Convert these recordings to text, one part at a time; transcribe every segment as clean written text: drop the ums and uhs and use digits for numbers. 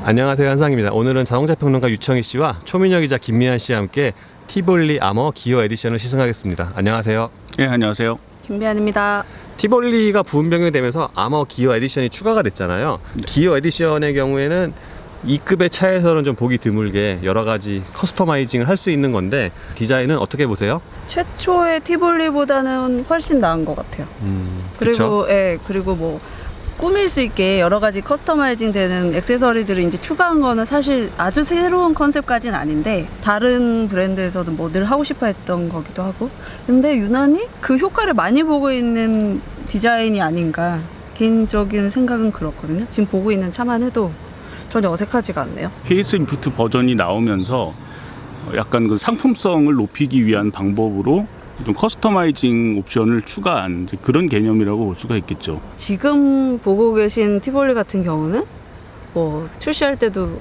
안녕하세요, 한상입니다. 오늘은 자동차 평론가 유청희 씨와 초민혁 기자 김미한 씨와 함께 티볼리 아머 기어 에디션을 시승하겠습니다. 안녕하세요. 네, 안녕하세요. 김미안입니다. 티볼리가 부분 변경되면서 아머 기어 에디션이 추가가 됐잖아요. 네. 기어 에디션의 경우에는 2급의 차에서는 좀 보기 드물게 여러 가지 커스터마이징을 할 수 있는 건데 디자인은 어떻게 보세요? 최초의 티볼리보다는 훨씬 나은 것 같아요. 그쵸? 그리고 뭐 꾸밀 수 있게 여러 가지 커스터마이징 되는 액세서리들을 이제 추가한 거는 사실 아주 새로운 컨셉까지는 아닌데 다른 브랜드에서도 뭐 늘 하고 싶어 했던 거기도 하고, 근데 유난히 그 효과를 많이 보고 있는 디자인이 아닌가 개인적인 생각은 그렇거든요. 지금 보고 있는 차만 해도 전혀 어색하지가 않네요. 페이스리프트 버전이 나오면서 약간 그 상품성을 높이기 위한 방법으로 좀 커스터마이징 옵션을 추가한 그런 개념이라고 볼 수가 있겠죠. 지금 보고 계신 티볼리 같은 경우는 뭐 출시할 때도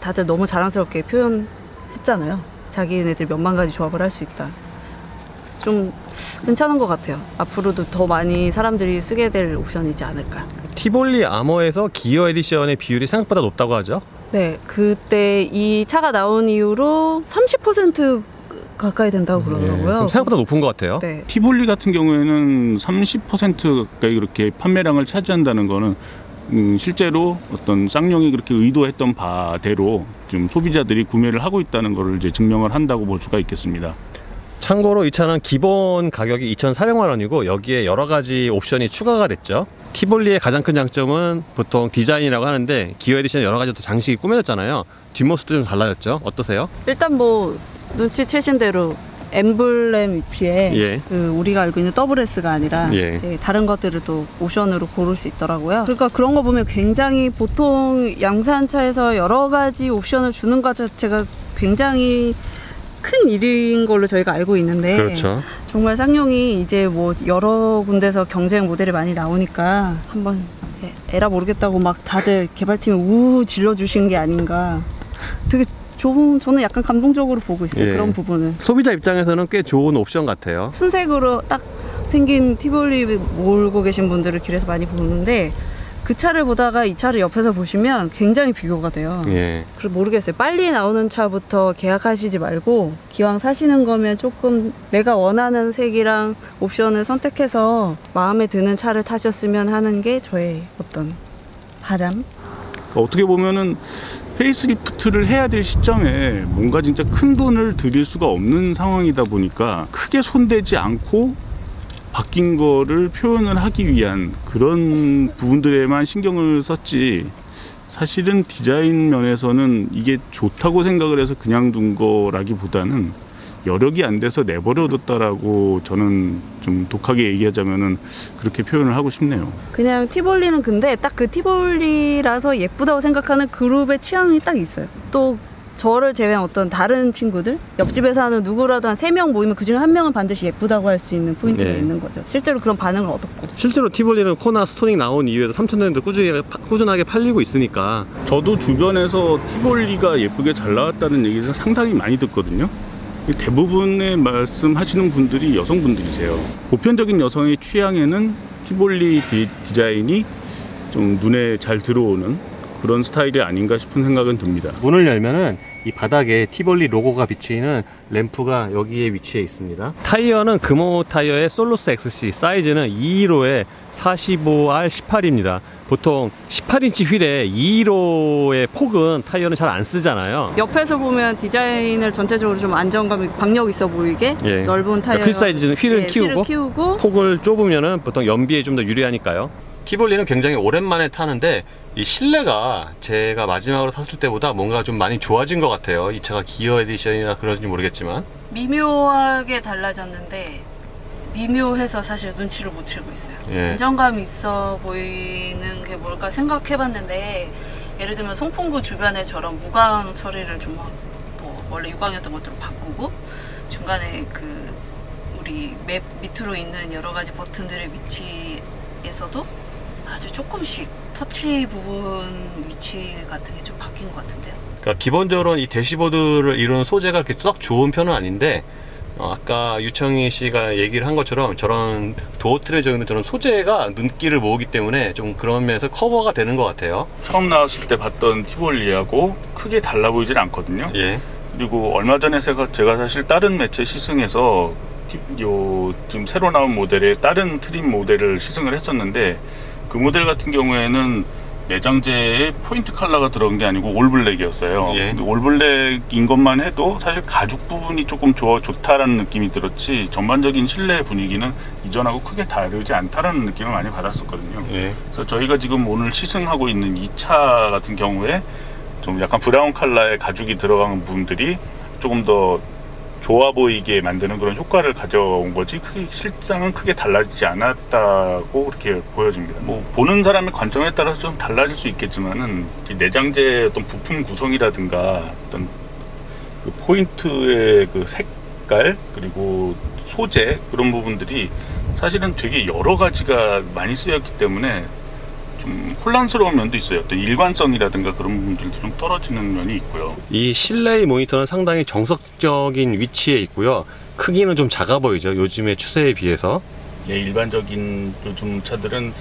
다들 너무 자랑스럽게 표현했잖아요. 자기네들 몇만 가지 조합을 할 수 있다. 좀 괜찮은 것 같아요. 앞으로도 더 많이 사람들이 쓰게 될 옵션이지 않을까. 티볼리 아머에서 기어 에디션의 비율이 생각보다 높다고 하죠? 네, 그때 이 차가 나온 이후로 30% 가까이 된다고 그러더라고요. 그럼 생각보다 높은 것 같아요. 네. 티볼리 같은 경우에는 30% 가까이 그렇게 판매량을 차지한다는 거는 실제로 어떤 쌍용이 그렇게 의도했던 바대로 좀 소비자들이 구매를 하고 있다는 것을 이제 증명을 한다고 볼 수가 있겠습니다. 참고로 이 차는 기본 가격이 2,400만 원이고 여기에 여러 가지 옵션이 추가가 됐죠. 티볼리의 가장 큰 장점은 보통 디자인이라고 하는데 기어 에디션 여러 가지 또 장식이 꾸며졌잖아요. 뒷모습도 좀 달라졌죠. 어떠세요? 일단 뭐 눈치채신 대로 엠블렘 위치에 그 우리가 알고 있는 더블 S가 아니라 다른 것들을 또 옵션으로 고를 수 있더라고요. 그러니까 그런 거 보면 굉장히 보통 양산차에서 여러 가지 옵션을 주는 것 자체가 굉장히 큰 일인 걸로 저희가 알고 있는데, 그렇죠. 정말 쌍용이 이제 뭐 여러 군데서 경쟁 모델이 많이 나오니까 한번 에라 모르겠다고 막 다들 개발팀이 우우 질러주신 게 아닌가. 되게 저는 약간 감동적으로 보고 있어요. 그런 부분은 소비자 입장에서는 꽤 좋은 옵션 같아요. 순색으로 딱 생긴 티볼리 몰고 계신 분들을 길에서 많이 보는데 그 차를 보다가 이 차를 옆에서 보시면 굉장히 비교가 돼요. 그래서 모르겠어요. 빨리 나오는 차부터 계약하시지 말고 기왕 사시는 거면 조금 내가 원하는 색이랑 옵션을 선택해서 마음에 드는 차를 타셨으면 하는 게 저의 어떤 바람? 어떻게 보면은 페이스리프트를 해야 될 시점에 뭔가 진짜 큰 돈을 들일 수가 없는 상황이다 보니까 크게 손대지 않고 바뀐 거를 표현을 하기 위한 그런 부분들에만 신경을 썼지, 사실은 디자인 면에서는 이게 좋다고 생각을 해서 그냥 둔 거라기보다는 여력이 안 돼서 내버려뒀다라고 저는 좀 독하게 얘기하자면은 그렇게 표현을 하고 싶네요. 그냥 티볼리는 근데 딱 그 티볼리라서 예쁘다고 생각하는 그룹의 취향이 딱 있어요. 또 저를 제외한 어떤 다른 친구들, 옆집에 사는 누구라도 한 3명 모이면 그중에 1명은 반드시 예쁘다고 할 수 있는 포인트가 있는 거죠. 실제로 그런 반응을 얻었고, 실제로 티볼리는 코나 스토닉 나온 이후에도 3,000년도 꾸준하게 팔리고 있으니까. 저도 주변에서 티볼리가 예쁘게 잘 나왔다는 얘기를 상당히 많이 듣거든요. 대부분의 말씀하시는 분들이 여성분들이세요. 보편적인 여성의 취향에는 티볼리 디자인이 좀 눈에 잘 들어오는 그런 스타일이 아닌가 싶은 생각은 듭니다. 문을 열면은 이 바닥에 티볼리 로고가 비치는 램프가 여기에 위치해 있습니다. 타이어는 금호 타이어의 솔로스 XC, 사이즈는 215에 45R 18입니다. 보통 18인치 휠에 215의 폭은 타이어는 잘 안 쓰잖아요. 옆에서 보면 디자인을 전체적으로 좀 안정감, 박력 있어 보이게 넓은 타이어, 휠 사이즈는 휠을 키우고 폭을 좁으면은 보통 연비에 좀 더 유리하니까요. 티볼리는 굉장히 오랜만에 타는데 이 실내가 제가 마지막으로 탔을 때보다 뭔가 좀 많이 좋아진 것 같아요. 이 차가 기어 에디션이라 그런지 모르겠지만 미묘하게 달라졌는데 미묘해서 사실 눈치를 못 채고 있어요. 안정감 있어 보이는 게 뭘까 생각해봤는데, 예를 들면 송풍구 주변에 저런 무광 처리를 좀 뭐 원래 유광이었던 것들로 바꾸고, 중간에 그 우리 맵 밑으로 있는 여러 가지 버튼들의 위치에서도 아주 조금씩 터치 부분 위치 같은 게 좀 바뀐 것 같은데요. 그러니까 기본적으로 이 대시보드를 이루는 소재가 그렇게 썩 좋은 편은 아닌데 아까 유청희 씨가 얘기를 한 것처럼 저런 도어 트랩에 적용된 저런 소재가 눈길을 모으기 때문에 좀 그런 면에서 커버가 되는 것 같아요. 처음 나왔을 때 봤던 티볼리하고 크게 달라 보이질 않거든요. 예. 그리고 얼마 전에 제가 사실 다른 매체 시승에서 지금 새로 나온 모델의 다른 트림 모델을 시승을 했었는데, 그 모델 같은 경우에는 내장재에 포인트 컬러가 들어간 게 아니고 올블랙이었어요. 예. 근데 올블랙인 것만 해도 사실 가죽 부분이 조금 좋다라는 느낌이 들었지, 전반적인 실내 분위기는 이전하고 크게 다르지 않다라는 느낌을 많이 받았었거든요. 예. 그래서 저희가 지금 오늘 시승하고 있는 이 차 같은 경우에 좀 약간 브라운 컬러의 가죽이 들어간 부분들이 조금 더 좋아 보이게 만드는 그런 효과를 가져온 거지, 실상은 크게 달라지지 않았다고 그렇게 보여집니다. 뭐 보는 사람의 관점에 따라서 좀 달라질 수 있겠지만은 내장재의 어떤 부품 구성이라든가 어떤 그 포인트의 그 색깔 그리고 소재, 그런 부분들이 사실은 되게 여러 가지가 많이 쓰였기 때문에 좀 혼란스러운 면도 있어요. 어떤 일관성이라든가 그런 부분들도 좀 떨어지는 면이 있고요. 이 실내의 모니터는 상당히 정석적인 위치에 있고요. 크기는 좀 작아 보이죠, 요즘의 추세에 비해서. 예, 일반적인 요즘 차들은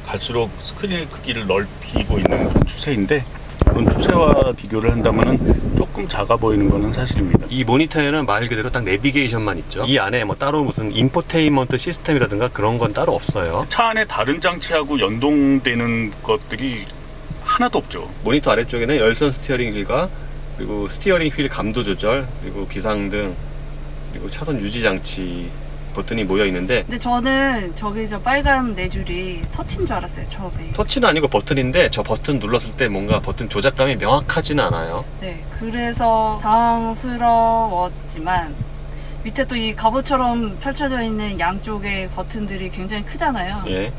갈수록 스크린의 크기를 넓히고 있는 추세인데, 그런 추세와 비교를 한다면 조금 작아 보이는 것은 사실입니다. 이 모니터에는 말 그대로 딱 내비게이션만 있죠. 이 안에 뭐 따로 무슨 인포테인먼트 시스템이라든가 그런 건 따로 없어요. 차 안에 다른 장치하고 연동되는 것들이 하나도 없죠. 모니터 아래쪽에는 열선 스티어링 휠과 그리고 스티어링 휠 감도 조절, 그리고 비상등, 그리고 차선 유지 장치 버튼이 모여 있는데, 근데 저는 저기 저 빨간 네 줄이 터치인 줄 알았어요, 처음에. 터치는 아니고 버튼인데 저 버튼 눌렀을 때 뭔가 버튼 조작감이 명확하지는 않아요. 네, 그래서 당황스러웠지만 밑에 또 이 갑옷처럼 펼쳐져 있는 양쪽의 버튼들이 굉장히 크잖아요. 예.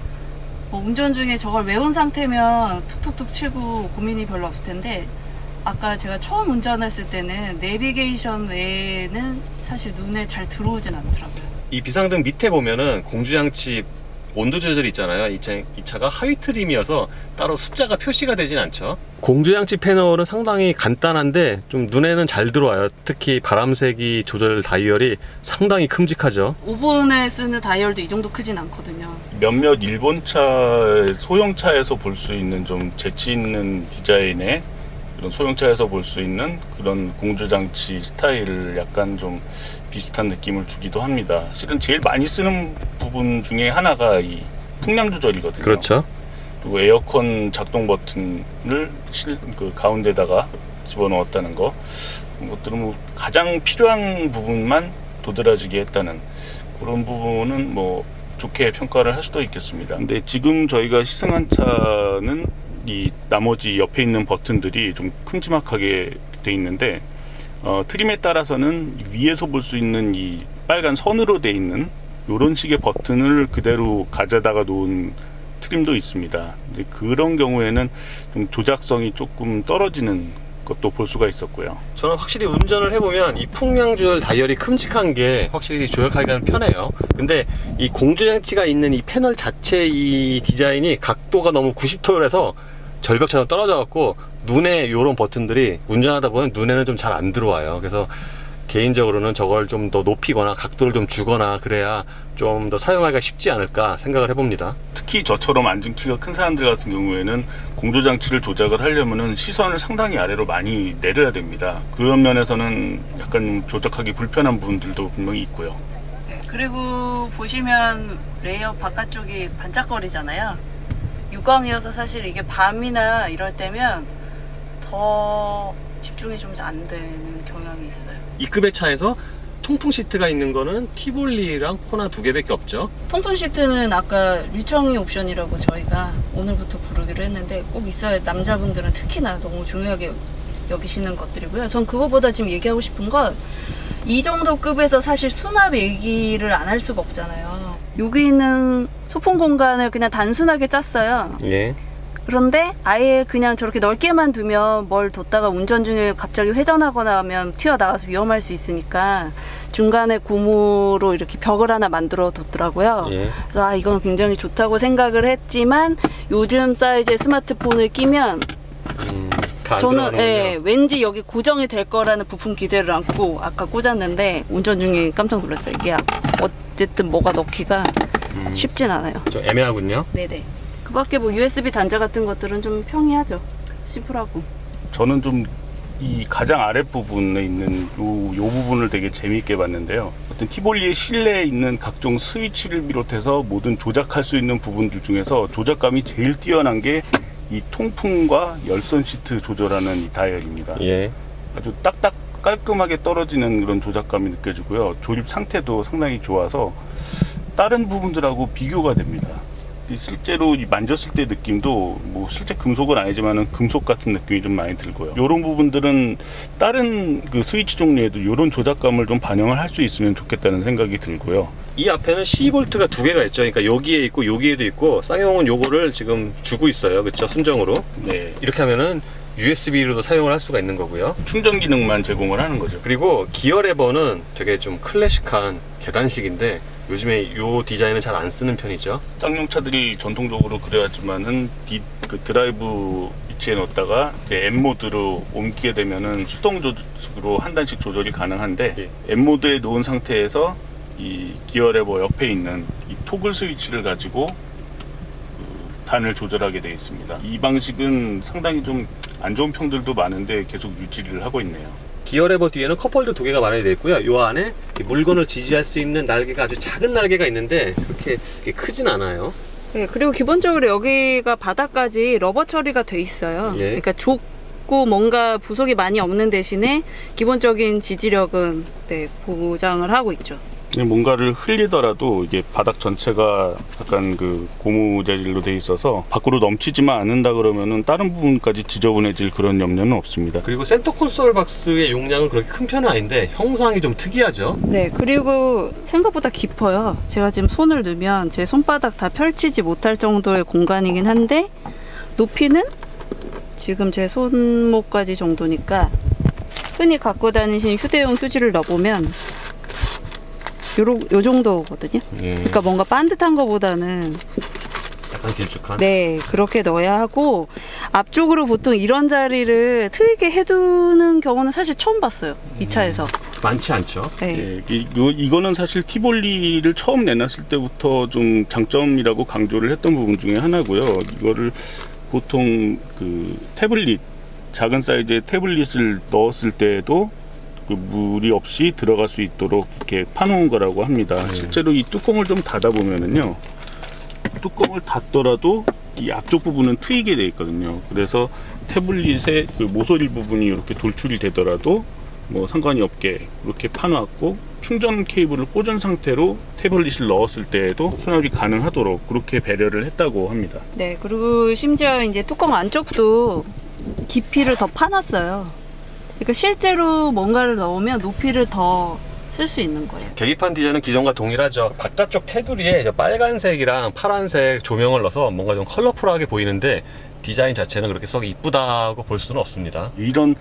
뭐 운전 중에 저걸 외운 상태면 툭툭툭 치고 고민이 별로 없을 텐데, 아까 제가 처음 운전했을 때는 내비게이션 외에는 사실 눈에 잘 들어오진 않더라고요. 이 비상등 밑에 보면은 공주장치 온도 조절이 있잖아요. 이 차가 하위 트림이어서 따로 숫자가 표시가 되진 않죠. 공주장치 패널은 상당히 간단한데 좀 눈에는 잘 들어와요. 특히 바람세기 조절 다이얼이 상당히 큼직하죠. 5번에 쓰는 다이얼도 이 정도 크진 않거든요. 몇몇 일본차 소형차에서 볼 수 있는 좀 재치 있는 디자인의 그런 소형차에서 볼 수 있는 그런 공조장치 스타일을 약간 좀 비슷한 느낌을 주기도 합니다. 실은 제일 많이 쓰는 부분 중에 하나가 이 풍량 조절이거든요. 그렇죠. 그리고 에어컨 작동 버튼을 그 가운데다가 집어넣었다는 거, 그것들은 뭐 가장 필요한 부분만 도드라지게 했다는 그런 부분은 뭐 좋게 평가를 할 수도 있겠습니다. 근데 지금 저희가 시승한 차는 이 나머지 옆에 있는 버튼들이 좀 큼지막하게 돼 있는데, 트림에 따라서는 위에서 볼 수 있는 이 빨간 선으로 돼 있는 이런 식의 버튼을 그대로 가져다가 놓은 트림도 있습니다. 근데 그런 경우에는 좀 조작성이 조금 떨어지는 것도 볼 수가 있었고요. 저는 확실히 운전을 해보면 이 풍량 조절 다이얼이 큼직한 게 확실히 조작하기가 편해요. 근데 이 공조장치가 있는 이 패널 자체 이 디자인이 각도가 너무 90도라서 절벽처럼 떨어져 갖고 눈에 이런 버튼들이 운전하다 보면 눈에는 좀 잘 안 들어와요. 그래서 개인적으로는 저걸 좀 더 높이거나 각도를 좀 주거나 그래야 좀 더 사용하기가 쉽지 않을까 생각을 해봅니다. 특히 저처럼 앉은 키가 큰 사람들 같은 경우에는 공조장치를 조작을 하려면은 시선을 상당히 아래로 많이 내려야 됩니다. 그런 면에서는 약간 조작하기 불편한 부분들도 분명히 있고요. 네, 그리고 보시면 레이어 바깥쪽이 반짝거리잖아요. 유광이어서 사실 이게 밤이나 이럴 때면 더 집중이 좀 안 되는 경향이 있어요. 이 급의 차에서 통풍 시트가 있는 거는 티볼리랑 코나 2개밖에 없죠. 통풍 시트는 아까 류청이 옵션이라고 저희가 오늘부터 부르기로 했는데 꼭 있어야, 남자분들은 특히나 너무 중요하게 여기시는 것들이고요. 전 그거보다 지금 얘기하고 싶은 건 이 정도 급에서 사실 수납 얘기를 안 할 수가 없잖아요. 여기 있는 소품 공간을 그냥 단순하게 짰어요. 예. 그런데 아예 그냥 저렇게 넓게만 두면 뭘 뒀다가 운전 중에 갑자기 회전하거나 하면 튀어나와서 위험할 수 있으니까 중간에 고무로 이렇게 벽을 하나 만들어 뒀더라고요. 예. 그래서 아, 이건 굉장히 좋다고 생각을 했지만 요즘 사이즈의 스마트폰을 끼면 다 안 저는 들어가는군요. 왠지 여기 고정이 될 거라는 부품 기대를 안고 아까 꽂았는데 운전 중에 깜짝 놀랐어요. 이게 어쨌든 뭐가 넣기가 쉽진 않아요. 좀 애매하군요. 네네. 그 밖에 뭐 USB 단자 같은 것들은 좀 평이하죠. 심플하고. 저는 좀 이 가장 아랫부분에 있는 요 부분을 되게 재미있게 봤는데요. 어떤 티볼리의 실내에 있는 각종 스위치를 비롯해서 모든 조작할 수 있는 부분들 중에서 조작감이 제일 뛰어난 게 이 통풍과 열선 시트 조절하는 이 다이얼입니다. 예. 아주 딱딱 깔끔하게 떨어지는 그런 조작감이 느껴지고요. 조립 상태도 상당히 좋아서 다른 부분들하고 비교가 됩니다. 실제로 만졌을 때 느낌도 뭐 실제 금속은 아니지만은 금속 같은 느낌이 좀 많이 들고요. 이런 부분들은 다른 그 스위치 종류에도 이런 조작감을 좀 반영을 할 수 있으면 좋겠다는 생각이 들고요. 이 앞에는 12V가 두 개가 있죠. 그러니까 여기에 있고 여기에도 있고 쌍용은 요거를 지금 주고 있어요. 그렇죠? 순정으로. 네. 이렇게 하면은 USB로도 사용을 할 수가 있는 거고요. 충전 기능만 제공을 하는 거죠. 그리고 기어 레버는 되게 좀 클래식한 계단식인데 요즘에 이 디자인은 잘 안 쓰는 편이죠. 쌍용차들이 전통적으로 그래왔지만은 그 드라이브 위치에 넣었다가 이제 M 모드로 옮기게 되면은 수동 조작으로 한 단씩 조절이 가능한데 예. M 모드에 놓은 상태에서 이 기어 레버 옆에 있는 이 토글 스위치를 가지고 그 단을 조절하게 되어 있습니다. 이 방식은 상당히 좀 안 좋은 평들도 많은데 계속 유지를 하고 있네요. 기어 레버 뒤에는 컵홀더 두 개가 마련이 되어 있고요. 이 안에 물건을 지지할 수 있는 날개가 아주 작은 날개가 있는데 그렇게 크진 않아요. 네, 그리고 기본적으로 여기가 바닥까지 러버 처리가 돼 있어요. 예. 그러니까 좁고 뭔가 부속이 많이 없는 대신에 기본적인 지지력은 보장을 하고 있죠. 뭔가를 흘리더라도 이게 바닥 전체가 약간 그 고무 재질로 돼 있어서 밖으로 넘치지만 않는다 그러면은 다른 부분까지 지저분해질 그런 염려는 없습니다. 그리고 센터 콘솔 박스의 용량은 그렇게 큰 편은 아닌데 형상이 좀 특이하죠. 네, 그리고 생각보다 깊어요. 제가 지금 손을 넣으면 제 손바닥 다 펼치지 못할 정도의 공간이긴 한데 높이는 지금 제 손목까지 정도니까 흔히 갖고 다니신 휴대용 휴지를 넣어보면 요 정도거든요. 그러니까 뭔가 반듯한 거보다는 약간 길쭉한. 네, 그렇게 넣어야 하고 앞쪽으로 보통 이런 자리를 트이게 해두는 경우는 사실 처음 봤어요. 이 차에서. 많지 않죠. 네. 예, 이거는 사실 티볼리를 처음 내놨을 때부터 좀 장점이라고 강조를 했던 부분 중에 하나고요. 이거를 보통 그 태블릿, 작은 사이즈의 태블릿을 넣었을 때에도 그 물이 없이 들어갈 수 있도록 이렇게 파놓은 거라고 합니다. 실제로 이 뚜껑을 좀 닫아 보면은요, 뚜껑을 닫더라도 이 앞쪽 부분은 트이게 돼 있거든요. 그래서 태블릿의 그 모서리 부분이 이렇게 돌출이 되더라도 뭐 상관이 없게 이렇게 파놨고, 충전 케이블을 꽂은 상태로 태블릿을 넣었을 때에도 수납이 가능하도록 그렇게 배려를 했다고 합니다. 네, 그리고 심지어 이제 뚜껑 안쪽도 깊이를 더 파놨어요. 그러니까 실제로 뭔가를 넣으면 높이를 더 쓸 수 있는 거예요. 계기판 디자인은 기존과 동일하죠. 바깥쪽 테두리에 빨간색이랑 파란색 조명을 넣어서 뭔가 좀 컬러풀하게 보이는데 디자인 자체는 그렇게 썩 이쁘다고 볼 수는 없습니다. 이런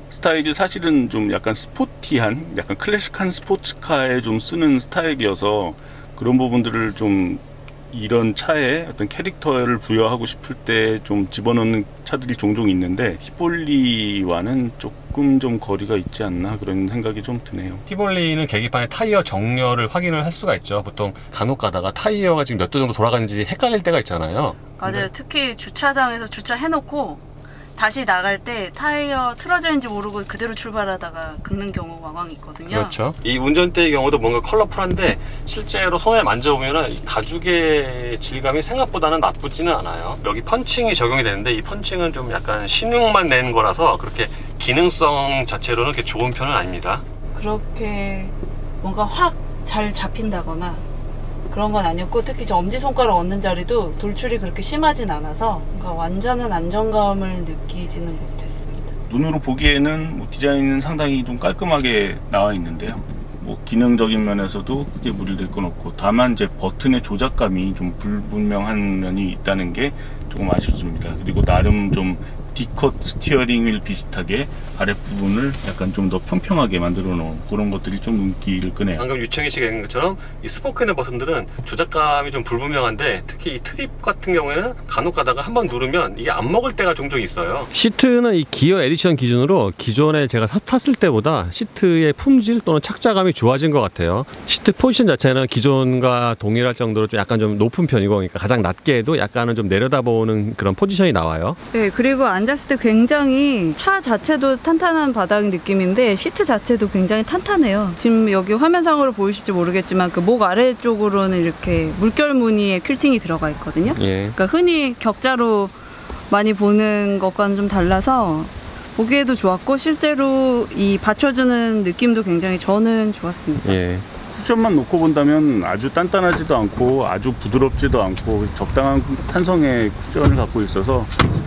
스타일이 사실은 좀 약간 스포티한, 약간 클래식한 스포츠카에 좀 쓰는 스타일이어서 그런 부분들을 좀 이런 차에 어떤 캐릭터를 부여하고 싶을 때 좀 집어넣는 차들이 종종 있는데 티볼리와는 조금 좀 거리가 있지 않나 그런 생각이 좀 드네요. 티볼리는 계기판의 타이어 정렬을 확인을 할 수가 있죠. 보통 간혹 가다가 타이어가 지금 몇 도 정도 돌아가는지 헷갈릴 때가 있잖아요. 맞아요. 특히 주차장에서 주차해놓고 다시 나갈 때 타이어 틀어져 있는지 모르고 그대로 출발하다가 긁는 경우가 왕왕 있거든요. 그렇죠. 이 운전대의 경우도 뭔가 컬러풀한데 실제로 손에 만져보면 가죽의 질감이 생각보다는 나쁘지는 않아요. 여기 펀칭이 적용이 되는데 이 펀칭은 좀 약간 신용만 낸 거라서 그렇게 기능성 자체로는 그렇게 좋은 편은 아닙니다. 그렇게 뭔가 확 잘 잡힌다거나 그런 건 아니었고, 특히 저 엄지손가락 얹는 자리도 돌출이 그렇게 심하진 않아서 뭔가 완전한 안정감을 느끼지는 못했습니다. 눈으로 보기에는 뭐 디자인은 상당히 좀 깔끔하게 나와 있는데요. 뭐 기능적인 면에서도 크게 무리될 건 없고, 다만 이제 버튼의 조작감이 좀 불분명한 면이 있다는 게 조금 아쉽습니다. 그리고 나름 좀 D컷 스티어링 휠 비슷하게 아랫부분을 약간 좀 더 평평하게 만들어 놓은 그런 것들이 좀 눈길을 끄네요. 방금 유청희 씨가 얘기한 것처럼 이 스포크의 버튼들은 조작감이 좀 불분명한데, 특히 이 트립 같은 경우에는 간혹 가다가 한번 누르면 이게 안 먹을 때가 종종 있어요. 시트는 이 기어 에디션 기준으로 기존에 제가 탔을 때보다 시트의 품질 또는 착자감이 좋아진 것 같아요. 시트 포지션 자체는 기존과 동일할 정도로 좀 약간 좀 높은 편이고, 그러니까 가장 낮게 해도 약간은 좀 내려다보는 그런 포지션이 나와요. 네, 그리고 앉았을 때 굉장히 차 자체도 탄탄한 바닥 느낌인데 시트 자체도 굉장히 탄탄해요. 지금 여기 화면상으로 보이실지 모르겠지만 그 목 아래쪽으로는 이렇게 물결 무늬의 퀼팅이 들어가 있거든요. 예. 그러니까 흔히 격자로 많이 보는 것과는 좀 달라서 보기에도 좋았고, 실제로 이 받쳐주는 느낌도 굉장히 저는 좋았습니다. 예. 쿠션만 놓고 본다면 아주 단단하지도 않고 아주 부드럽지도 않고 적당한 탄성의 쿠션을 갖고 있어서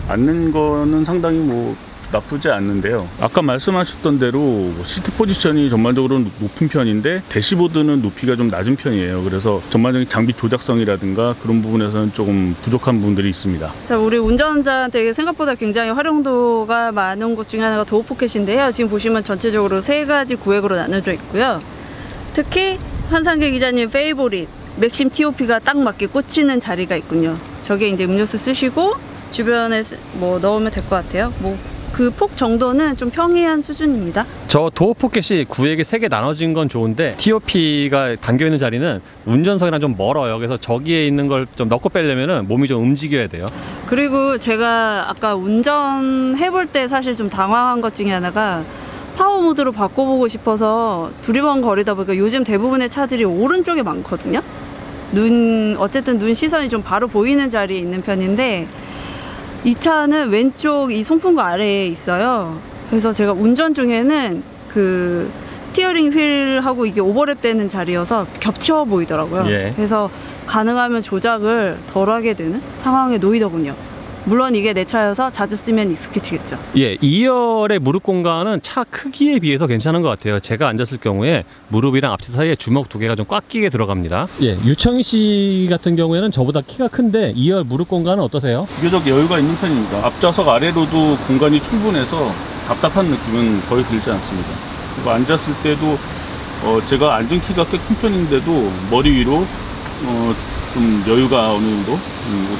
앉는 거는 상당히 뭐 나쁘지 않는데요. 아까 말씀하셨던 대로 시트 포지션이 전반적으로 높은 편인데 대시보드는 높이가 좀 낮은 편이에요. 그래서 전반적인 장비 조작성이라든가 그런 부분에서는 조금 부족한 부분들이 있습니다. 자, 우리 운전자한테 생각보다 굉장히 활용도가 많은 것 중에 하나가 도어 포켓인데요. 지금 보시면 전체적으로 3가지 구획으로 나눠져 있고요. 특히 한상계 기자님 페이보릿 맥심 TOP가 딱 맞게 꽂히는 자리가 있군요. 저게 이제 음료수 쓰시고 주변에 뭐 넣으면 될 것 같아요. 뭐 그 폭 정도는 좀 평이한 수준입니다. 저 도어 포켓이 구획이 3개 나눠진 건 좋은데 TOP가 담겨있는 자리는 운전석이랑 좀 멀어요. 그래서 저기에 있는 걸 좀 넣고 빼려면 몸이 좀 움직여야 돼요. 그리고 제가 아까 운전해볼 때 사실 좀 당황한 것 중에 하나가 파워 모드로 바꿔보고 싶어서 두리번거리다 보니까 요즘 대부분의 차들이 오른쪽에 많거든요. 어쨌든 눈 시선이 좀 바로 보이는 자리에 있는 편인데 이 차는 왼쪽 이 송풍구 아래에 있어요. 그래서 제가 운전 중에는 그 스티어링 휠하고 이게 오버랩 되는 자리여서 겹쳐 보이더라고요. 예. 그래서 가능하면 조작을 덜 하게 되는 상황에 놓이더군요. 물론 이게 내 차여서 자주 쓰면 익숙해지겠죠. 예, 2열의 무릎 공간은 차 크기에 비해서 괜찮은 것 같아요. 제가 앉았을 경우에 무릎이랑 앞치 사이에 주먹 2개가 좀 꽉 끼게 들어갑니다. 예, 유청희 씨 같은 경우에는 저보다 키가 큰데 2열 무릎 공간은 어떠세요? 비교적 여유가 있는 편입니다. 앞좌석 아래로도 공간이 충분해서 답답한 느낌은 거의 들지 않습니다. 그리고 앉았을 때도 제가 앉은 키가 꽤 큰 편인데도 머리 위로 좀 여유가 어느 정도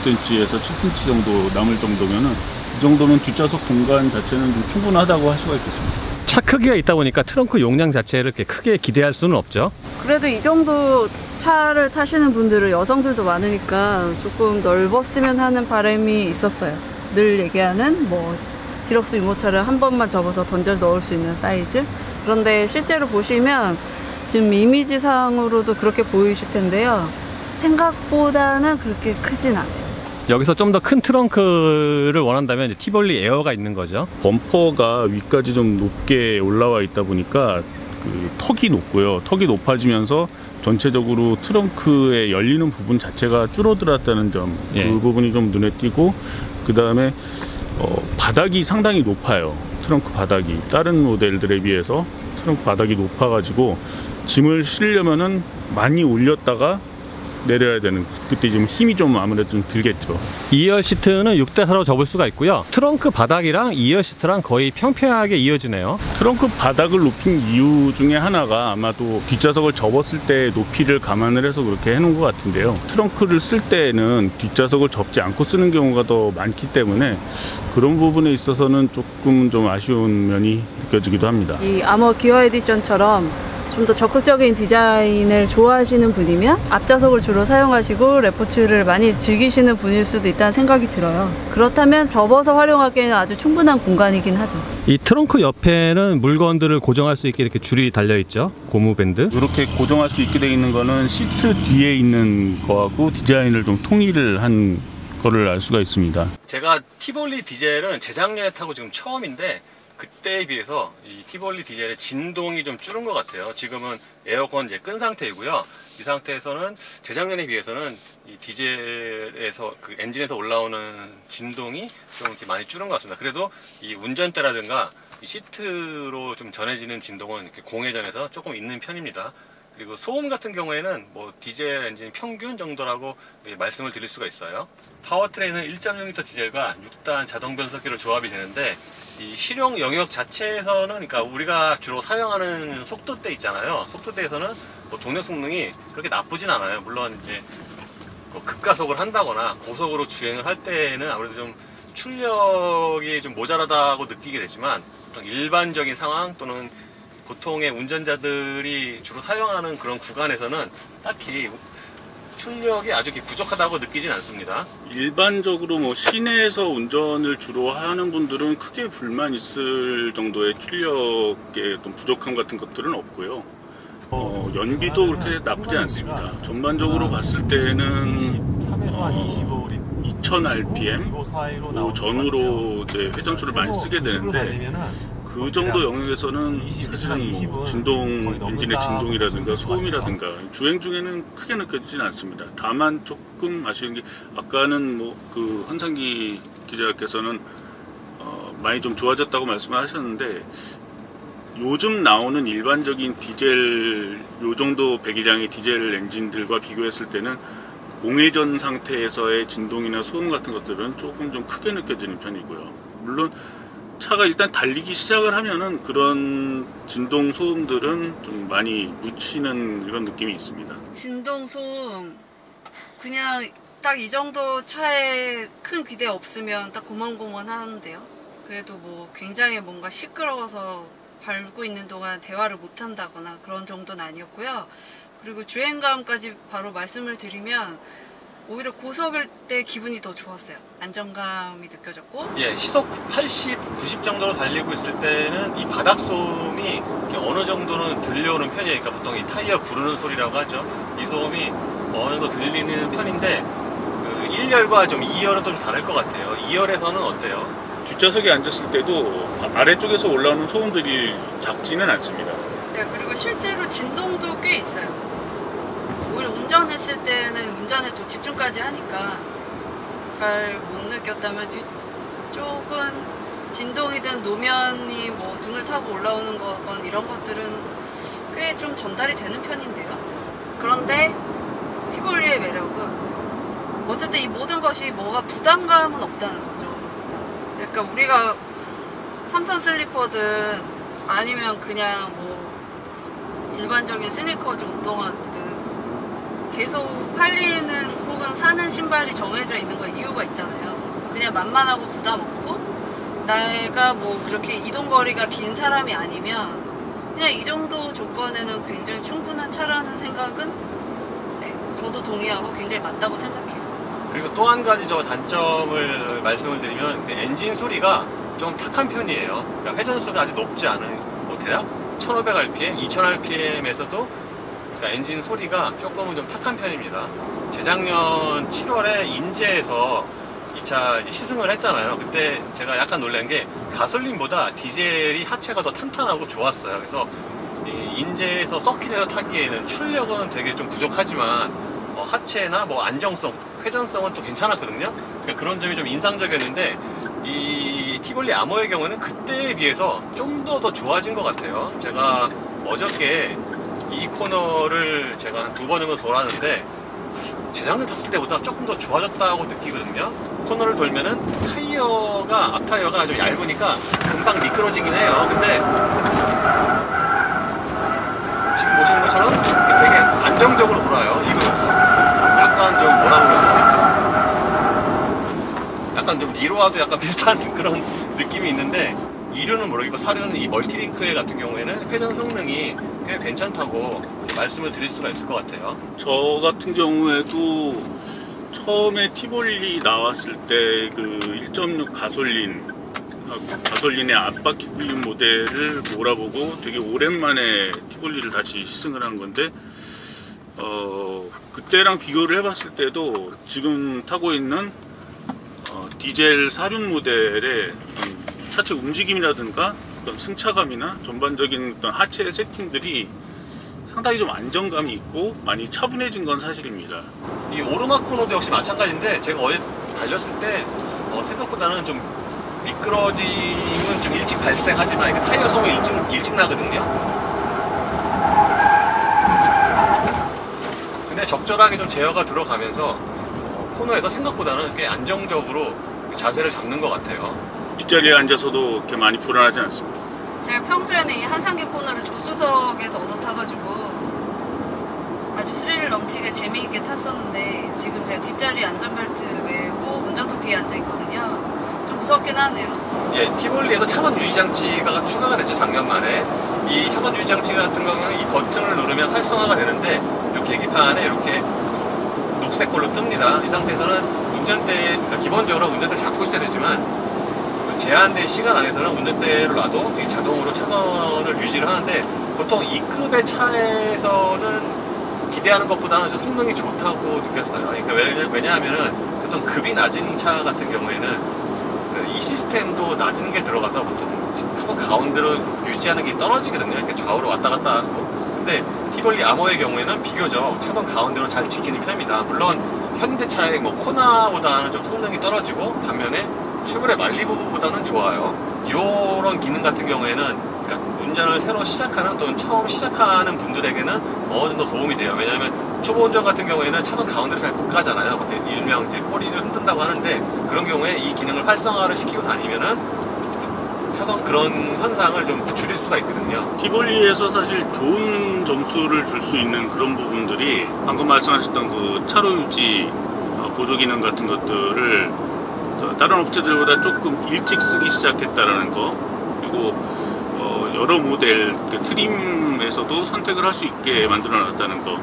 5cm에서 7cm 정도 남을 정도면은, 이 정도면 뒷좌석 공간 자체는 좀 충분하다고 할 수가 있겠습니다. 차 크기가 있다 보니까 트렁크 용량 자체를 이렇게 크게 기대할 수는 없죠. 그래도 이 정도 차를 타시는 분들은 여성들도 많으니까 조금 넓었으면 하는 바람이 있었어요. 늘 얘기하는 뭐 디럭스 유모차를 한 번만 접어서 던져서 넣을 수 있는 사이즈. 그런데 실제로 보시면 지금 이미지상으로도 그렇게 보이실 텐데요. 생각보다는 그렇게 크진 않아요. 여기서 좀 더 큰 트렁크를 원한다면 이제 티볼리 에어가 있는 거죠. 범퍼가 위까지 좀 높게 올라와 있다 보니까 그 턱이 높고요. 턱이 높아지면서 전체적으로 트렁크의 열리는 부분 자체가 줄어들었다는 점, 예. 그 부분이 좀 눈에 띄고, 그 다음에 바닥이 상당히 높아요. 트렁크 바닥이 다른 모델들에 비해서 트렁크 바닥이 높아가지고 짐을 실으려면은 많이 올렸다가 내려야 되는, 그때 지금 힘이 좀 아무래도 좀 들겠죠. 2열 시트는 6대4로 접을 수가 있고요. 트렁크 바닥이랑 2열 시트랑 거의 평평하게 이어지네요. 트렁크 바닥을 높인 이유 중에 하나가 아마도 뒷좌석을 접었을 때 높이를 감안을 해서 그렇게 해놓은 것 같은데요. 트렁크를 쓸 때는 뒷좌석을 접지 않고 쓰는 경우가 더 많기 때문에 그런 부분에 있어서는 조금 좀 아쉬운 면이 느껴지기도 합니다. 이 아머 기어 에디션처럼 좀 더 적극적인 디자인을 좋아하시는 분이면 앞좌석을 주로 사용하시고 레포츠를 많이 즐기시는 분일 수도 있다는 생각이 들어요. 그렇다면 접어서 활용하기에는 아주 충분한 공간이긴 하죠. 이 트렁크 옆에는 물건들을 고정할 수 있게 이렇게 줄이 달려 있죠. 고무 밴드. 이렇게 고정할 수 있게 되어 있는 거는 시트 뒤에 있는 거하고 디자인을 좀 통일을 한 거를 알 수가 있습니다. 제가 티볼리 디젤은 재작년에 타고 지금 처음인데, 그때에 비해서 이 티볼리 디젤의 진동이 좀 줄은 것 같아요. 지금은 에어컨 이제 끈 상태이고요. 이 상태에서는 재작년에 비해서는 이 디젤에서 그 엔진에서 올라오는 진동이 좀 이렇게 많이 줄은 것 같습니다. 그래도 이 운전대라든가 이 시트로 좀 전해지는 진동은 이렇게 공회전에서 조금 있는 편입니다. 그리고 소음 같은 경우에는 뭐 디젤 엔진 평균 정도라고 말씀을 드릴 수가 있어요. 파워트레인은 1.6L 디젤과 6단 자동 변속기로 조합이 되는데, 이 실용 영역 자체에서는, 그러니까 우리가 주로 사용하는 속도대 있잖아요. 속도대에서는 뭐 동력 성능이 그렇게 나쁘진 않아요. 물론 이제 뭐 급가속을 한다거나 고속으로 주행을 할 때는 아무래도 좀 출력이 좀 모자라다고 느끼게 되지만, 일반적인 상황 또는 보통의 운전자들이 주로 사용하는 그런 구간에서는 딱히 출력이 아주 부족하다고 느끼진 않습니다. 일반적으로 뭐 시내에서 운전을 주로 하는 분들은 크게 불만 있을 정도의 출력의 어떤 부족함 같은 것들은 없고요. 연비도 그렇게 나쁘지 않습니다. 전반적으로 봤을 때는 2000rpm 전후로 이제 회전수를 많이 쓰게 되는데, 그 정도 영역에서는 사실은 뭐 진동, 엔진의 진동이라든가 소음이라든가 주행 중에는 크게 느껴지진 않습니다. 다만 조금 아쉬운 게, 아까는 뭐 그 한상기 기자께서는 많이 좀 좋아졌다고 말씀을 하셨는데, 요즘 나오는 일반적인 디젤, 요 정도 배기량의 디젤 엔진들과 비교했을 때는 공회전 상태에서의 진동이나 소음 같은 것들은 조금 좀 크게 느껴지는 편이고요. 물론 차가 일단 달리기 시작을 하면은 그런 진동 소음들은 좀 많이 묻히는 이런 느낌이 있습니다. 진동 소음 그냥 딱 이 정도 차에 큰 기대 없으면 딱 고만고만 하는데요. 그래도 뭐 굉장히 뭔가 시끄러워서 밟고 있는 동안 대화를 못 한다거나 그런 정도는 아니었고요. 그리고 주행감까지 바로 말씀을 드리면 오히려 고속일 때 기분이 더 좋았어요. 안정감이 느껴졌고, 예, 시속 80, 90 정도로 달리고 있을 때는 이 바닥 소음이 어느 정도는 들려오는 편이에요. 그러니까 보통 이 타이어 구르는 소리라고 하죠. 이 소음이 어느 정도 들리는 편인데, 그 1열과 좀 2열은 또 좀 다를 것 같아요. 2열에서는 어때요? 뒷좌석에 앉았을 때도 아래쪽에서 올라오는 소음들이 작지는 않습니다. 네, 그리고 실제로 진동도 꽤 있어요. 오히려 운전했을 때는 운전에 또 집중까지 하니까 잘 못 느꼈다면, 뒤쪽은 진동이든 노면이 뭐 등을 타고 올라오는 거건 이런 것들은 꽤 좀 전달이 되는 편인데요. 그런데 티볼리의 매력은 어쨌든 이 모든 것이 뭐가 부담감은 없다는 거죠. 그러니까 우리가 삼선 슬리퍼든 아니면 그냥 뭐 일반적인 스니커즈 운동화든 계속 팔리는 혹은 사는 신발이 정해져 있는 거 이유가 있잖아요. 그냥 만만하고 부담 없고, 내가 뭐 그렇게 이동거리가 긴 사람이 아니면 그냥 이 정도 조건에는 굉장히 충분한 차라는 생각은, 네, 저도 동의하고 굉장히 맞다고 생각해요. 그리고 또 한 가지 저 단점을 말씀을 드리면, 그 엔진 소리가 좀 탁한 편이에요. 그러니까 회전수가 아주 높지 않은, 뭐 대략 1500rpm, 2000rpm에서도 엔진 소리가 조금은 좀 탁한 편입니다. 재작년 7월에 인제에서 이 차 시승을 했잖아요. 그때 제가 약간 놀란 게 가솔린보다 디젤이 하체가 더 탄탄하고 좋았어요. 그래서 인제에서 서킷에서 타기에는 출력은 되게 좀 부족하지만 하체나 뭐 안정성, 회전성은 또 괜찮았거든요. 그러니까 그런 점이 좀 인상적이었는데, 이 티볼리 아모의 경우는 그때에 비해서 좀 더 좋아진 것 같아요. 제가 어저께 이 코너를 제가 한 2번 정도 돌았는데, 재작년 탔을 때보다 조금 더 좋아졌다고 느끼거든요. 코너를 돌면은 타이어가, 앞 타이어가 아주 얇으니까 금방 미끄러지긴 해요. 근데 지금 보시는 것처럼 되게 안정적으로 돌아요. 이거 약간 좀 뭐라고 그러나, 약간 좀 니로와도 약간 비슷한 그런 느낌이 있는데, 2류는 모르겠고 4류는 이 멀티링크 같은 경우에는 회전 성능이 꽤 괜찮다고 말씀을 드릴 수가 있을 것 같아요. 저 같은 경우에도 처음에 티볼리 나왔을 때 그 1.6 가솔린의 앞바퀴 굴림 모델을 몰아보고 되게 오랜만에 티볼리를 다시 시승을 한 건데, 그때랑 비교를 해봤을 때도 지금 타고 있는 디젤 4륜 모델의 차체 움직임이라든가 어떤 승차감이나 전반적인 어떤 하체 세팅들이 상당히 좀 안정감이 있고 많이 차분해진 건 사실입니다. 이 오르막 코너도 역시 마찬가지인데, 제가 어제 달렸을 때 생각보다는 좀 미끄러짐은 좀 일찍 발생하지만 타이어 소음이 일찍 나거든요. 근데 적절하게 좀 제어가 들어가면서 코너에서 생각보다는 꽤 안정적으로 자세를 잡는 것 같아요. 뒷자리에 앉아서도 이렇게 많이 불안하지 않습니다. 제가 평소에는 이 한산기 코너를 조수석에서 얻어 타가지고 아주 스릴 넘치게 재미있게 탔었는데 지금 제가 뒷자리 안전벨트 메고 운전석 뒤에 앉아있거든요. 좀 무섭긴 하네요. 예, 티볼리에서 차선 유지 장치가 추가가 됐죠, 작년 말에. 이 차선 유지 장치 같은 경우는 이 버튼을 누르면 활성화가 되는데 이 계기판에 이렇게 녹색불로 뜹니다. 이 상태에서는 운전대, 그러니까 기본적으로 운전대를 잡고 있어야 되지만 제한된 시간 안에서는 운전대를 놔도 자동으로 차선을 유지를 하는데 보통 2급의 차에서는 기대하는 것보다는 좀 성능이 좋다고 느꼈어요. 그러니까 왜냐하면은 보통 급이 낮은 차 같은 경우에는 이 시스템도 낮은 게 들어가서 보통 차선 가운데로 유지하는 게 떨어지거든요. 이렇게 좌우로 왔다 갔다 하고. 근데 티볼리 아머의 경우에는 비교적 차선 가운데로 잘 지키는 편입니다. 물론 현대차의 뭐 코나보다는 좀 성능이 떨어지고 반면에 쉐보레 말리부보다는 좋아요. 이런 기능 같은 경우에는 그러니까 운전을 새로 시작하는 또는 처음 시작하는 분들에게는 어느 정도 도움이 돼요. 왜냐하면 초보 운전 같은 경우에는 차선 가운데로 잘 못 가잖아요. 일명 이제 꼬리를 흔든다고 하는데 그런 경우에 이 기능을 활성화를 시키고 다니면은 차선 그런 현상을 좀 줄일 수가 있거든요. 티볼리에서 사실 좋은 점수를 줄 수 있는 그런 부분들이 방금 말씀하셨던 그 차로 유지 보조 기능 같은 것들을 다른 업체들보다 조금 일찍 쓰기 시작했다라는 거, 그리고 여러 모델 트림에서도 선택을 할 수 있게 만들어 놨다는 거,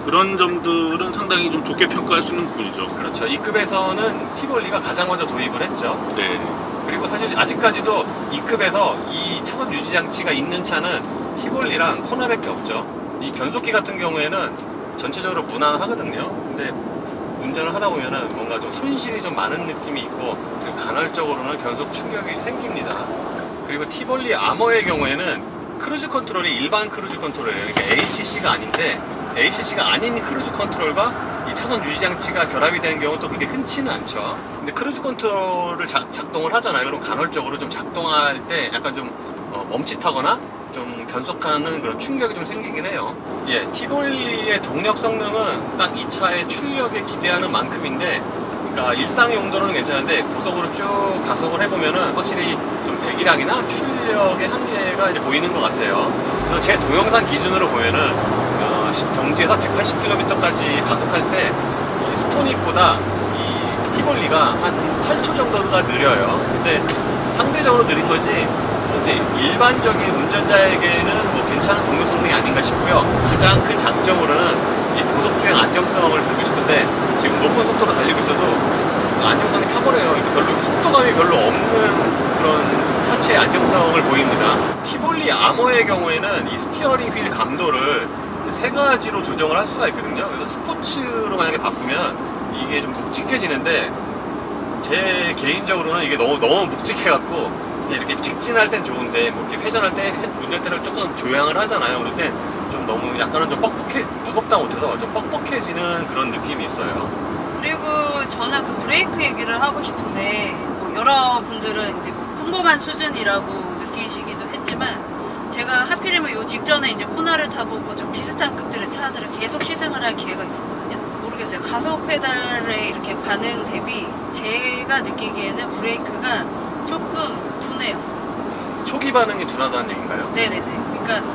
그런 점들은 상당히 좀 좋게 평가할 수 있는 부분이죠. 그렇죠. 이 급에서는 티볼리가 가장 먼저 도입을 했죠. 네. 그리고 사실 아직까지도 이 급에서 이 차선 유지 장치가 있는 차는 티볼리랑 코나밖에 없죠. 이 변속기 같은 경우에는 전체적으로 무난하거든요. 근데 운전을 하다 보면은 뭔가 좀 손실이 좀 많은 느낌이 있고 간헐적으로는 변속 충격이 생깁니다. 그리고 티볼리 아머의 경우에는 크루즈 컨트롤이 일반 크루즈 컨트롤이에요. 그러니까 ACC가 아닌데 ACC가 아닌 크루즈 컨트롤과 이 차선 유지 장치가 결합이 되는 경우는 또 그렇게 흔치는 않죠. 근데 크루즈 컨트롤을 작동을 하잖아요. 그럼 간헐적으로 좀 작동할 때 약간 좀 멈칫하거나 좀 변속하는 그런 충격이 좀 생기긴 해요. 예, 티볼리의 동력 성능은 딱 이 차의 출력에 기대하는 만큼인데, 그러니까 일상 용도로는 괜찮은데 고속으로 쭉 가속을 해보면은 확실히 좀 배기량이나 출력의 한계가 이제 보이는 것 같아요. 그래서 제 동영상 기준으로 보면은 정지에서 180km까지 가속할 때 이 스토닉보다 이 티볼리가 한 8초 정도가 느려요. 근데 상대적으로 느린 거지 일반적인 운전자에게는 뭐 괜찮은 동력 성능이 아닌가 싶고요. 가장 큰 장점으로는 이 고속주행 안정성을 들고 싶은데 지금 높은 속도로 달리고 있어도 안정성이 타버려요. 별로 속도감이 별로 없는 그런 차체의 안정성을 보입니다. 티볼리 아머의 경우에는 이 스티어링 휠 감도를 세 가지로 조정을 할 수가 있거든요. 그래서 스포츠로 만약에 바꾸면 이게 좀 묵직해지는데 제 개인적으로는 이게 너무 묵직해갖고 이렇게 직진할 땐 좋은데 뭐 이렇게 회전할 때 운전대를 조금 조향을 하잖아요. 그럴 땐 좀 너무 약간은 좀 무겁다 못해서 좀 뻑뻑해지는 그런 느낌이 있어요. 그리고 저는 그 브레이크 얘기를 하고 싶은데 뭐 여러분들은 이제 평범한 수준이라고 느끼시기도 했지만 제가 하필이면 요 직전에 이제 코나를 타보고 좀 비슷한 급들의 차들을 계속 시승을 할 기회가 있었거든요. 모르겠어요. 가속 페달의 이렇게 반응 대비 제가 느끼기에는 브레이크가 조금 둔해요. 초기 반응이 둔하다는 얘기인가요? 네네네. 그러니까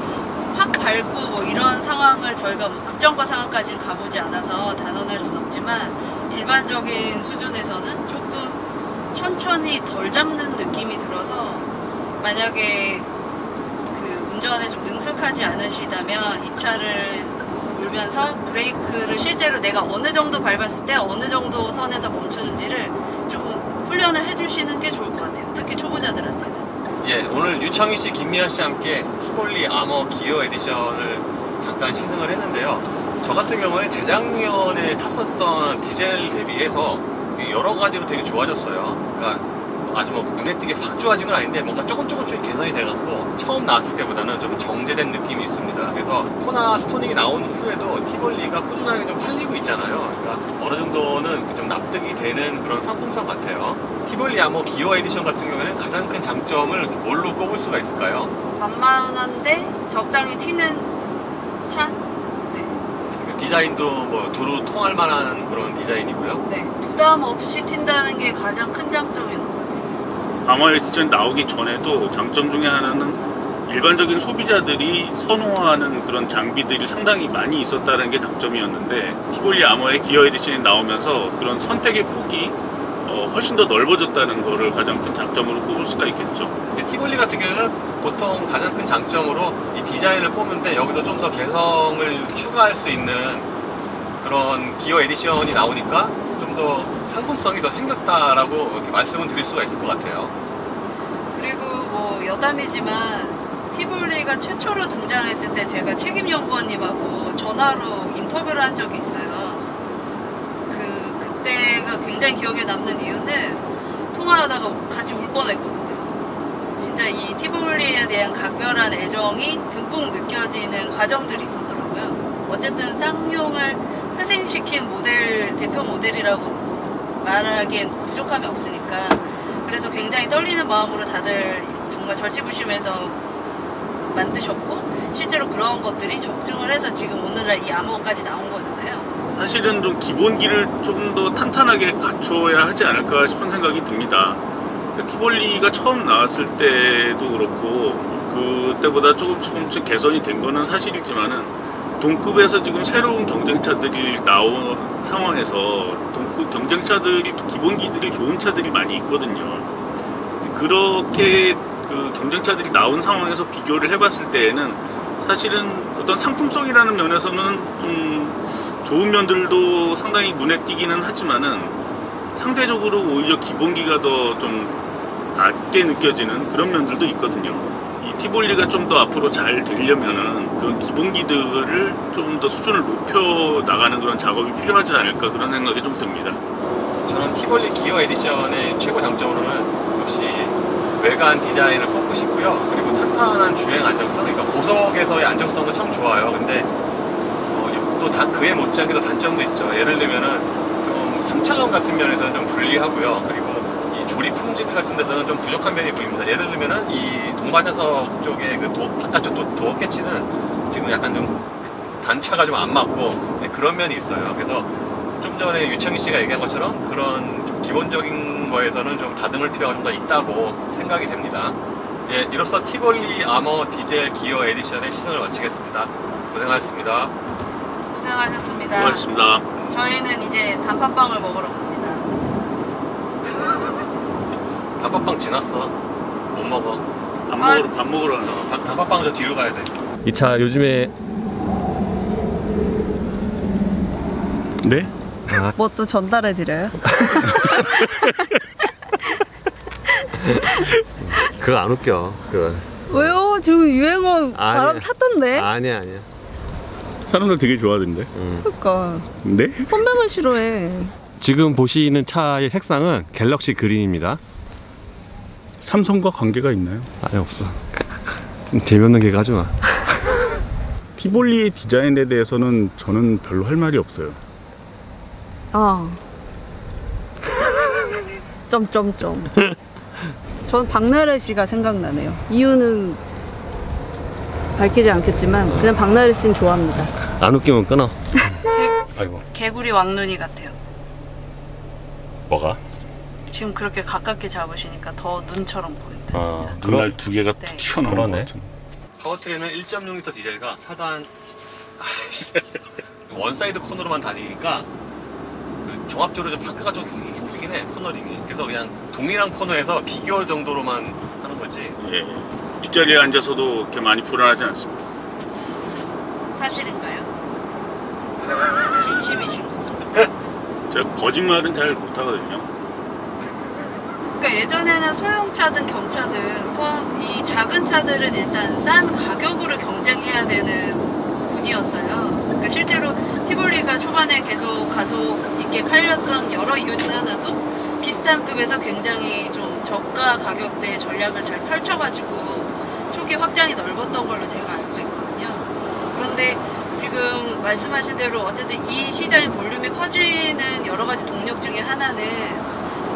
확 밟고 뭐 이런 상황을 저희가 뭐 급정거 상황까지는 가보지 않아서 단언할 순 없지만 일반적인 수준에서는 조금 천천히 덜 잡는 느낌이 들어서 만약에 그 운전에 좀 능숙하지 않으시다면 이 차를 몰면서 브레이크를 실제로 내가 어느 정도 밟았을 때 어느 정도 선에서 멈추는지를 좀 훈련을 해주시는 게 좋을 것 같아요. 특히 초보자들한테는. 예, 오늘 유청희 씨, 김미아 씨와 함께 티볼리 아머 기어 에디션을 잠깐 시승을 했는데요. 저 같은 경우에 재작년에 탔었던 디젤 대비해서 여러 가지로 되게 좋아졌어요. 그러니까 아주 뭐 눈에 띄게 확 좋아진 건 아닌데 뭔가 조금씩 개선이 돼갖고 처음 나왔을 때보다는 좀 정제된 느낌이 있습니다. 그래서 코나 스토닉이 나온 후에도 티볼리가 꾸준하게 좀 팔리고 있잖아요. 그러니까 어느 정도는 좀 납득이 되는 그런 상품성 같아요. 티볼리 아머 기어 에디션 같은 경우에는 가장 큰 장점을 뭘로 꼽을 수가 있을까요? 만만한데 적당히 튀는 차? 네. 디자인도 뭐 두루 통할 만한 그런 디자인이고요. 네, 부담 없이 튄다는 게 가장 큰 장점인 것 같아요. 아마 에디션 나오기 전에도 장점 중에 하나는 일반적인 소비자들이 선호하는 그런 장비들이 상당히 많이 있었다는 게 장점이었는데, 티볼리 아머의 기어 에디션이 나오면서 그런 선택의 폭이 훨씬 더 넓어졌다는 거를 가장 큰 장점으로 꼽을 수가 있겠죠. 티볼리 같은 경우는 보통 가장 큰 장점으로 이 디자인을 꼽는데, 여기서 좀 더 개성을 추가할 수 있는 그런 기어 에디션이 나오니까 좀 더 상품성이 더 생겼다라고 이렇게 말씀을 드릴 수가 있을 것 같아요. 그리고 뭐 여담이지만 티볼리가 최초로 등장했을 때 제가 책임연구원님하고 전화로 인터뷰를 한 적이 있어요. 그때가 굉장히 기억에 남는 이유는 통화하다가 같이 울 뻔했거든요. 진짜 이 티볼리에 대한 각별한 애정이 듬뿍 느껴지는 과정들이 있었더라고요. 어쨌든 쌍용을 회생시킨 모델, 대표 모델이라고 말하기엔 부족함이 없으니까, 그래서 굉장히 떨리는 마음으로 다들 정말 절치부심해서 만드셨고, 실제로 그런 것들이 적중을 해서 지금 오늘날 이 아머까지 나온 거잖아요. 사실은 좀 기본기를 조금 더 탄탄하게 갖춰야 하지 않을까 싶은 생각이 듭니다. 티볼리가 처음 나왔을 때도 그렇고 그때보다 조금씩 개선이 된 거는 사실이지만은, 동급에서 지금 새로운 경쟁차들이 나온 상황에서 동급 경쟁차들이 또 기본기들이 좋은 차들이 많이 있거든요. 그렇게 그 경쟁차들이 나온 상황에서 비교를 해봤을 때에는 사실은 어떤 상품성이라는 면에서는 좀 좋은 면들도 상당히 눈에 띄기는 하지만은, 상대적으로 오히려 기본기가 더 좀 낮게 느껴지는 그런 면들도 있거든요. 이 티볼리가 좀 더 앞으로 잘 되려면은 그런 기본기들을 좀 더 수준을 높여 나가는 그런 작업이 필요하지 않을까, 그런 생각이 좀 듭니다. 저는 티볼리 기어 에디션의 최고 장점으로는 역시 외관 디자인을 꼽고 싶고요. 그리고 탄탄한 주행 안정성, 그러니까 고속에서의 안정성도 참 좋아요. 근데 또 그에 못지않게 또 단점도 있죠. 예를 들면은 좀 승차감 같은 면에서는 좀 불리하고요. 그리고 이 조립 품질 같은 데서는 좀 부족한 면이 보입니다. 예를 들면은 이 동반자석 쪽에 그 바깥쪽 도어 캐치는 지금 약간 좀 단차가 좀 안 맞고, 네, 그런 면이 있어요. 그래서 좀 전에 유청희 씨가 얘기한 것처럼 그런 좀 기본적인 거에서는 좀 다듬을 필요가 좀 더 있다고 생각이 됩니다. 예, 이로써 티볼리 아머 디젤 기어 에디션의 시승을 마치겠습니다. 고생하셨습니다. 고생하셨습니다. 고맙습니다. 저희는 이제 단팥빵을 먹으러 갑니다. 단팥빵 지났어. 못 먹어. 밥 먹으러 가서. 단팥빵은 저 뒤로 가야 돼. 이 차 요즘에 네? 뭐 또 전달해 드려요? 그거 안 웃겨. 그거. 왜요? 지금 유행어 바람 탔던데? 아니야. 사람들 되게 좋아하던데. 그러니까. 네? 선배만 싫어해. 지금 보시는 차의 색상은 갤럭시 그린입니다. 삼성과 관계가 있나요? 아니, 없어. 재미없는 개그 하지 마. 티볼리의 디자인에 대해서는 저는 별로 할 말이 없어요. 점점점. 저는 박나래 씨가 생각나네요. 이유는 밝히지 않겠지만 그냥 박나래 씨는 좋아합니다. 안 웃기면 끊어. 아이고. 개구리 왕눈이 같아요. 뭐가? 지금 그렇게 가깝게 잡으시니까 더 눈처럼 보인다, 진짜. 눈알 두 개가 네. 튀어나오는 것 같은. 파워트레인은 1.6L 디젤과 4단 원사이드 코너로만 다니니까 그 종합적으로 좀 파크가 좀 힘들긴 해, 코너링이. 그래서 그냥 동일한 코너에서 비교 정도로만 하는 거지. 예. 뒷자리에 앉아서도 그렇게 많이 불안하지 않습니다. 사실인가요? 진심이신 거죠? 제가 거짓말은 잘 못하거든요. 그러니까 예전에는 소형차든 경차든 포함 이 작은 차들은 일단 싼 가격으로 경쟁해야 되는 군이었어요. 그러니까 실제로 티볼리가 초반에 계속 가속 있게 팔렸던 여러 이유 중 하나도 비슷한 급에서 굉장히 좀 저가 가격대 전략을 잘 펼쳐가지고 초기 확장이 넓었던 걸로 제가 알고 있거든요. 그런데 지금 말씀하신 대로 어쨌든 이 시장의 볼륨이 커지는 여러 가지 동력 중에 하나는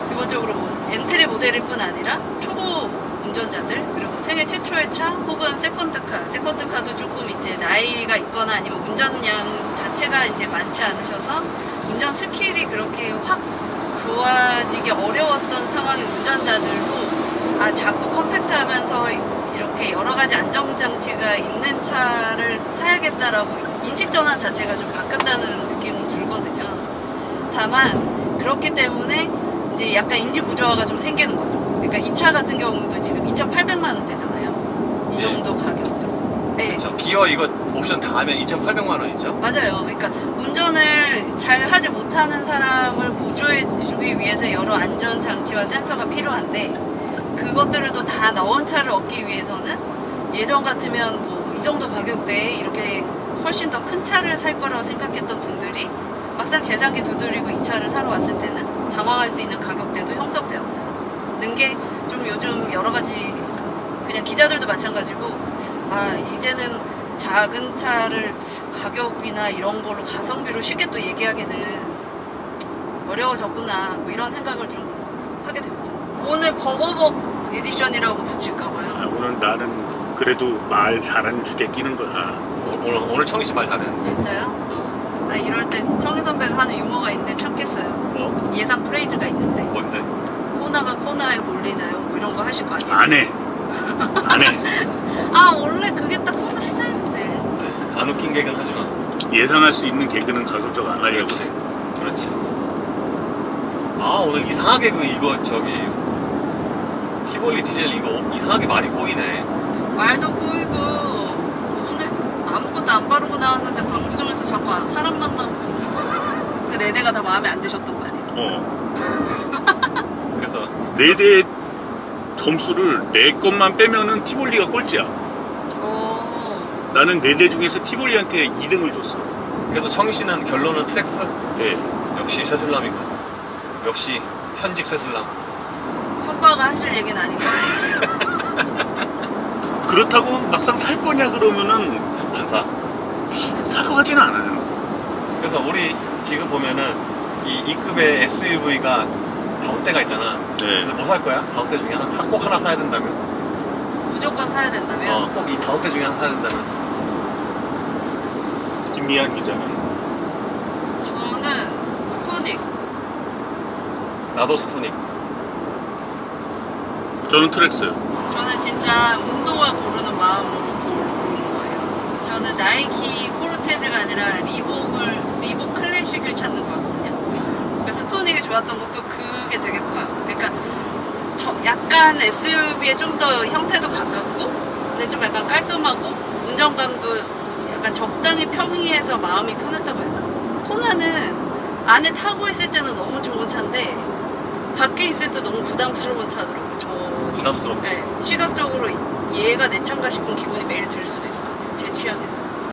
기본적으로 뭐 엔트리 모델일 뿐 아니라 초보 운전자들, 그리고 세계 최초의 차 혹은 세컨드카도 조금 이제 나이가 있거나 아니면 운전량 자체가 이제 많지 않으셔서 운전 스킬이 그렇게 확 좋아지기 어려웠던 상황의 운전자들도 자꾸 컴팩트하면서 이렇게 여러 가지 안전장치가 있는 차를 사야겠다라고 인식전환 자체가 좀 바뀌었다는 느낌은 들거든요. 다만 그렇기 때문에 이제 약간 인지 부조화가 좀 생기는 거죠. 그러니까 이 차 같은 경우도 지금 2,800만 원대잖아요. 이 정도 가격이죠. 네. 그렇죠. 기어 이거 옵션 다 하면 2,800만 원이죠. 맞아요. 그러니까 운전을 잘 하지 못하는 사람을 보조해주기 위해서 여러 안전장치와 센서가 필요한데 그것들을 또 다 넣은 차를 얻기 위해서는 예전 같으면 뭐 이 정도 가격대에 이렇게 훨씬 더 큰 차를 살 거라고 생각했던 분들이 막상 계산기 두드리고 이 차를 사러 왔을 때는 당황할 수 있는 가격대도 형성되었다는 게 좀 요즘 여러 가지 그냥 기자들도 마찬가지고 이제는 작은 차를 가격이나 이런 걸로 가성비로 쉽게 또 얘기하기는 어려워졌구나 뭐 이런 생각을 좀 하게 됩니다. 오늘 버버벅 에디션이라고 붙일까봐요. 오늘 나는 그래도 말 잘하는 주게 끼는 거야. 오늘 청희 씨 말 잘했는데. 진짜요? 이럴 때 청희 선배가 하는 유머가 있는데 참겠어요. 뭐? 예상 프레이즈가 있는데. 뭔데? 코나가 코나에 몰리나요? 뭐 이런 거 하실 거 아니에요? 안 해. 원래 그게 딱 선배 스타일인데. 네, 안 웃긴 개그는 하지 마. 예상할 수 있는 개그는 가급적 안 하려고. 그렇지. 오늘 이상하게 이거 티볼리 디젤 이거 이상하게 말이 꼬이네. 말도 꼬이고 오늘 아무것도 안 바르고 나왔는데 방구점에서 자꾸 사람 만나고 그 4대가 다 마음에 안 드셨단 말이에요. 그래서 4대 점수를 내 것만 빼면은 티볼리가 꼴찌야. 나는 4대 중에서 티볼리한테 2등을 줬어. 그래서 청희 씨는 결론은 트랙스? 네. 역시 쇠슬람이고. 역시 현직 쇠슬람. 오빠가 하실 얘기는 아닌 것 같아요. 그렇다고 막상 살 거냐 그러면은 안 사. 사러 가지는 않아요. 그래서 우리 지금 보면은 이 급의 SUV가 5대가 있잖아. 네. 그래서 뭐 살 거야? 5대 중에 꼭 하나 사야 된다면? 무조건 사야 된다면? 꼭 이 5대 중에 하나 사야 된다면? 김미안 기자는? 저는 스토닉. 나도 스토닉. 저는 트랙스. 저는 진짜 운동화 고르는 마음으로 고른 거예요. 저는 나이키 코르테즈가 아니라 리복 클래식을 찾는 거거든요. 그러니까 스토닉이 좋았던 것도 그게 되게 커요. 그러니까 약간 SUV에 좀 더 형태도 가깝고 근데 좀 약간 깔끔하고 운전감도 약간 적당히 평이해서 마음이 편했다고 해야 되나? 코나는 안에 타고 있을 때는 너무 좋은 차인데 밖에 있을 때 너무 부담스러운 차더라고요. 부담스럽지? 네, 시각적으로 얘가 내 차인가 싶은 기분이 매일 들 수도 있을 것 같아요. 제 취향에는.